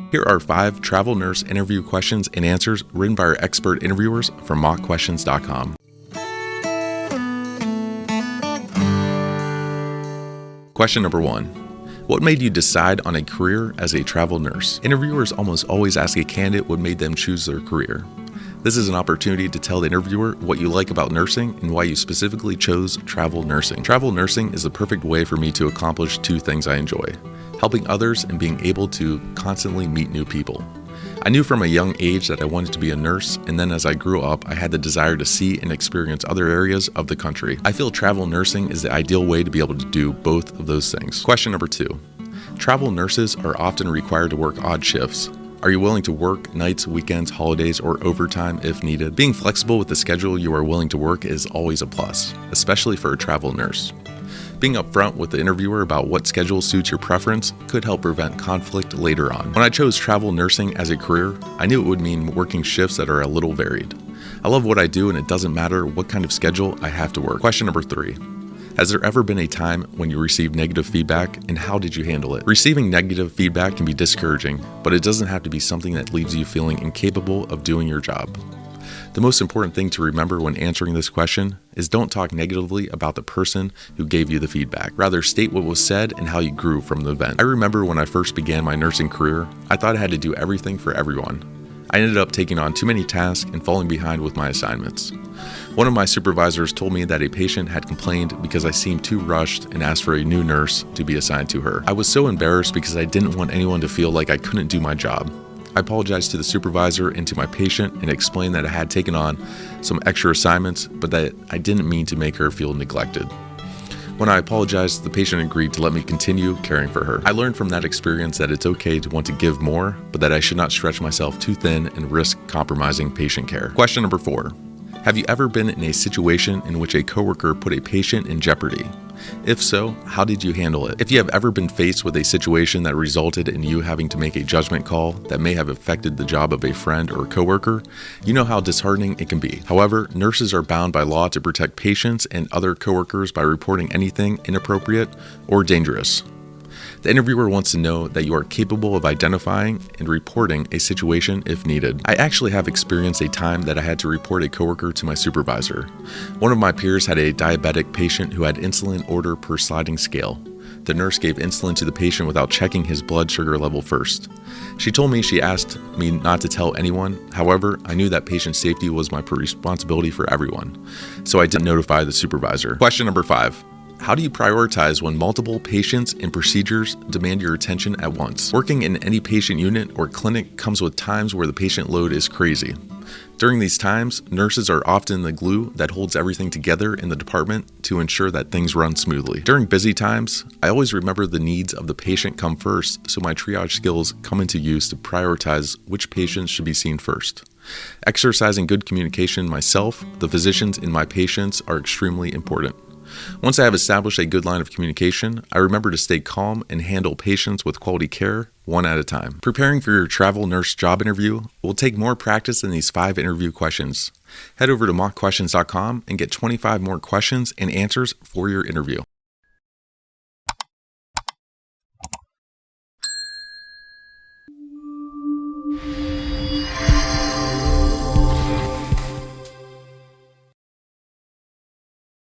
Here are 5 travel nurse interview questions and answers written by our expert interviewers from mockquestions.com. Question number 1. What made you decide on a career as a travel nurse? Interviewers almost always ask a candidate what made them choose their career. This is an opportunity to tell the interviewer what you like about nursing and why you specifically chose travel nursing. Travel nursing is the perfect way for me to accomplish 2 things I enjoy: helping others and being able to constantly meet new people. I knew from a young age that I wanted to be a nurse, and then as I grew up, I had the desire to see and experience other areas of the country. I feel travel nursing is the ideal way to be able to do both of those things. Question number 2. Travel nurses are often required to work odd shifts. Are you willing to work nights, weekends, holidays, or overtime if needed? Being flexible with the schedule you are willing to work is always a plus, especially for a travel nurse. Being upfront with the interviewer about what schedule suits your preference could help prevent conflict later on. When I chose travel nursing as a career, I knew it would mean working shifts that are a little varied. I love what I do, and it doesn't matter what kind of schedule I have to work. Question number 3. Has there ever been a time when you received negative feedback, and how did you handle it? Receiving negative feedback can be discouraging, but it doesn't have to be something that leaves you feeling incapable of doing your job. The most important thing to remember when answering this question is don't talk negatively about the person who gave you the feedback. Rather, state what was said and how you grew from the event. I remember when I first began my nursing career, I thought I had to do everything for everyone. I ended up taking on too many tasks and falling behind with my assignments. One of my supervisors told me that a patient had complained because I seemed too rushed and asked for a new nurse to be assigned to her. I was so embarrassed because I didn't want anyone to feel like I couldn't do my job. I apologized to the supervisor and to my patient and explained that I had taken on some extra assignments, but that I didn't mean to make her feel neglected. When I apologized, the patient agreed to let me continue caring for her. I learned from that experience that it's okay to want to give more, but that I should not stretch myself too thin and risk compromising patient care. Question number 4. Have you ever been in a situation in which a coworker put a patient in jeopardy? If so, how did you handle it? If you have ever been faced with a situation that resulted in you having to make a judgment call that may have affected the job of a friend or coworker, you know how disheartening it can be. However, nurses are bound by law to protect patients and other coworkers by reporting anything inappropriate or dangerous. The interviewer wants to know that you are capable of identifying and reporting a situation if needed. I actually have experienced a time that I had to report a coworker to my supervisor. One of my peers had a diabetic patient who had insulin order per sliding scale. The nurse gave insulin to the patient without checking his blood sugar level first. She told me she asked me not to tell anyone. However, I knew that patient safety was my responsibility for everyone, so I did notify the supervisor. Question number 5. How do you prioritize when multiple patients and procedures demand your attention at once? Working in any patient unit or clinic comes with times where the patient load is crazy. During these times, nurses are often the glue that holds everything together in the department to ensure that things run smoothly. During busy times, I always remember the needs of the patient come first, so my triage skills come into use to prioritize which patients should be seen first. Exercising good communication myself, the physicians, and my patients are extremely important. Once I have established a good line of communication, I remember to stay calm and handle patients with quality care one at a time. Preparing for your travel nurse job interview will take more practice than these 5 interview questions. Head over to mockquestions.com and get 25 more questions and answers for your interview.